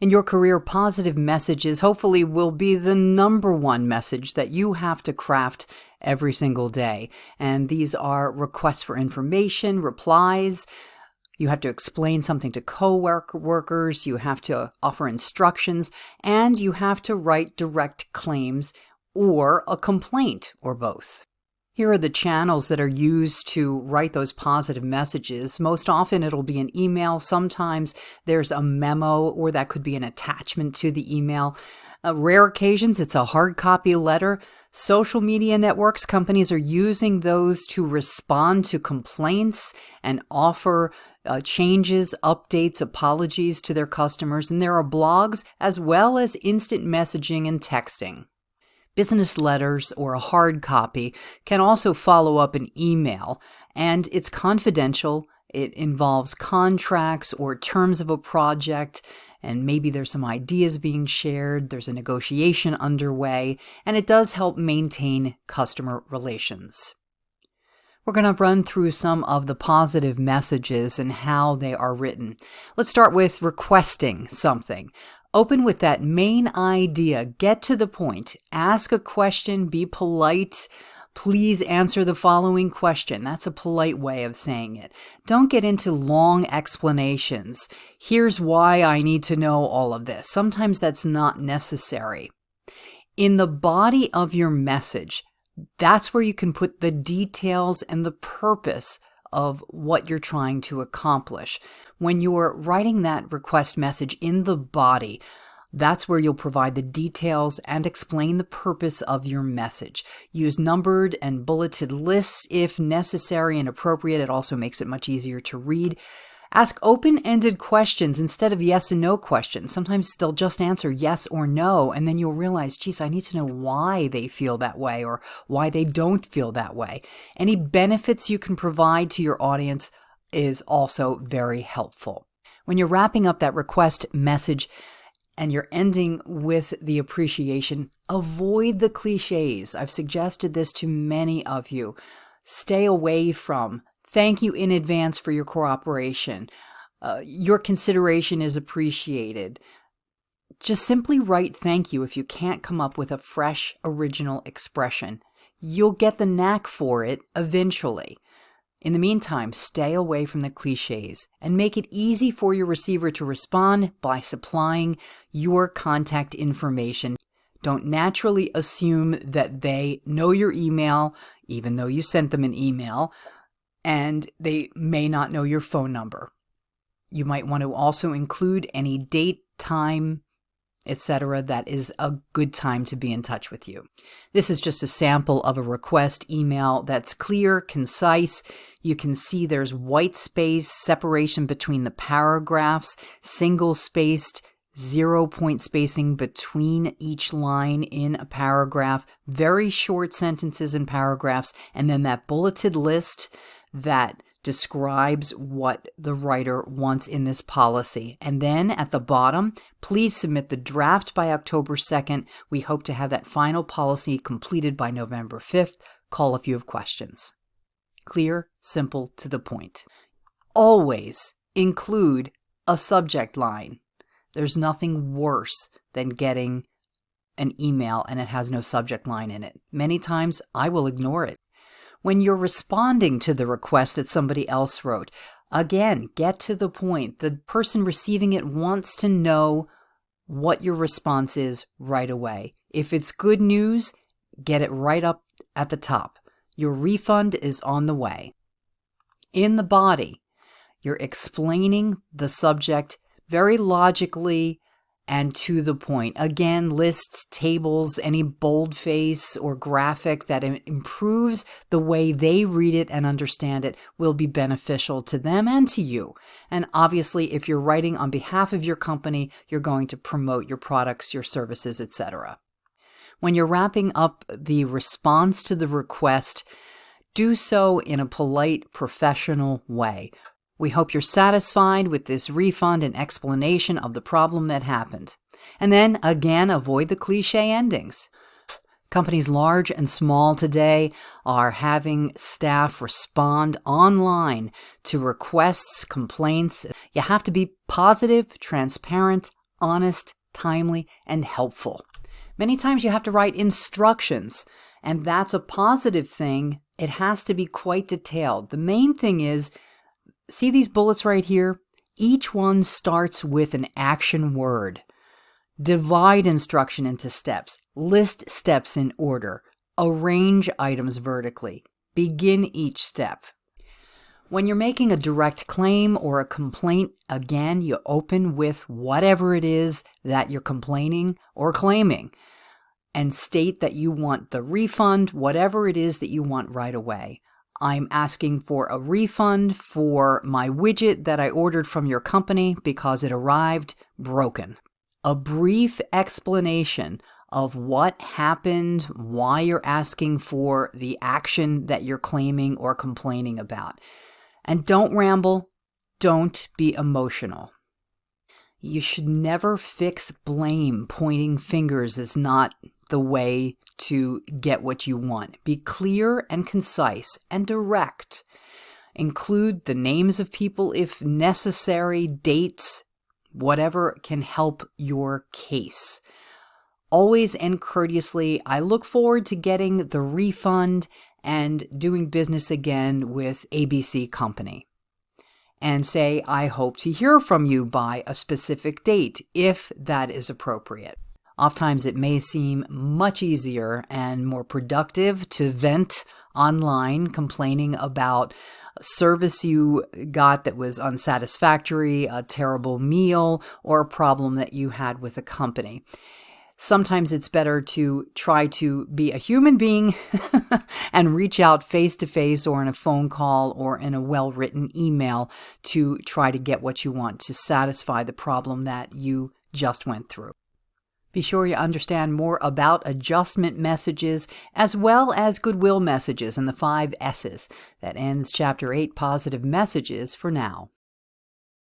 In your career, positive messages hopefully will be the number one message that you have to craft every single day. And these are requests for information, replies. You have to explain something to co-workers, you have to offer instructions, and you have to write direct claims or a complaint or both. Here are the channels that are used to write those positive messages. Most often it'll be an email. Sometimes there's a memo, or that could be an attachment to the email. Rare occasions, it's a hard copy letter. Social media networks, companies are using those to respond to complaints and offer changes, updates, apologies to their customers. And there are blogs as well as instant messaging and texting. Business letters or a hard copy can also follow up an email, and it's confidential. It involves contracts or terms of a project, and maybe there's some ideas being shared, there's a negotiation underway, and it does help maintain customer relations. We're going to run through some of the positive messages and how they are written. Let's start with requesting something. Open with that main idea. Get to the point. Ask a question. Be polite. Please answer the following question. That's a polite way of saying it. Don't get into long explanations. Here's why I need to know all of this. Sometimes that's not necessary. In the body of your message, that's where you can put the details and the purpose of what you're trying to accomplish. When you're writing that request message in the body, that's where you'll provide the details and explain the purpose of your message. Use numbered and bulleted lists if necessary and appropriate. It also makes it much easier to read. Ask open-ended questions instead of yes and no questions. Sometimes they'll just answer yes or no, and then you'll realize, geez, I need to know why they feel that way or why they don't feel that way. Any benefits you can provide to your audience is also very helpful. When you're wrapping up that request message and you're ending with the appreciation, avoid the cliches. I've suggested this to many of you. Stay away from thank you in advance for your cooperation. Your consideration is appreciated. Just simply write thank you if you can't come up with a fresh, original expression. You'll get the knack for it eventually. In the meantime, stay away from the cliches and make it easy for your receiver to respond by supplying your contact information. Don't naturally assume that they know your email, even though you sent them an email, and they may not know your phone number. You might want to also include any date, time, etc. that is a good time to be in touch with you. This is just a sample of a request email that's clear, concise. You can see there's white space, separation between the paragraphs, single-spaced, 0-point spacing between each line in a paragraph, very short sentences and paragraphs, and then that bulleted list that describes what the writer wants in this policy. And then at the bottom, please submit the draft by October 2nd. We hope to have that final policy completed by November 5th. Call if you have questions. Clear, simple, to the point. Always include a subject line. There's nothing worse than getting an email and it has no subject line in it. Many times I will ignore it. When you're responding to the request that somebody else wrote, again, get to the point. The person receiving it wants to know what your response is right away. If it's good news, get it right up at the top. Your refund is on the way. In the body, you're explaining the subject very logically and to the point. Again, lists, tables, any boldface or graphic that improves the way they read it and understand it will be beneficial to them and to you. And obviously, if you're writing on behalf of your company, you're going to promote your products, your services, etc. When you're wrapping up the response to the request, do so in a polite, professional way. We hope you're satisfied with this refund and explanation of the problem that happened. And then, again, avoid the cliche endings. Companies large and small today are having staff respond online to requests, complaints. You have to be positive, transparent, honest, timely, and helpful. Many times you have to write instructions, and that's a positive thing. It has to be quite detailed. The main thing is, see these bullets right here? Each one starts with an action word. Divide instruction into steps. List steps in order. Arrange items vertically. Begin each step. When you're making a direct claim or a complaint, again, you open with whatever it is that you're complaining or claiming and state that you want the refund, whatever it is that you want right away. I'm asking for a refund for my widget that I ordered from your company because it arrived broken. A brief explanation of what happened, why you're asking for the action that you're claiming or complaining about. And don't ramble, don't be emotional. You should never fix blame. Pointing fingers is not the way to get what you want. Be clear and concise and direct. Include the names of people if necessary, dates, whatever can help your case. Always end courteously. I look forward to getting the refund and doing business again with ABC Company. And say, I hope to hear from you by a specific date, if that is appropriate. Oftentimes it may seem much easier and more productive to vent online, complaining about service you got that was unsatisfactory, a terrible meal, or a problem that you had with a company. Sometimes it's better to try to be a human being and reach out face to face or in a phone call or in a well-written email to try to get what you want to satisfy the problem that you just went through. Be sure you understand more about adjustment messages as well as goodwill messages and the 5 S's. That ends Chapter 8, Positive Messages, for now.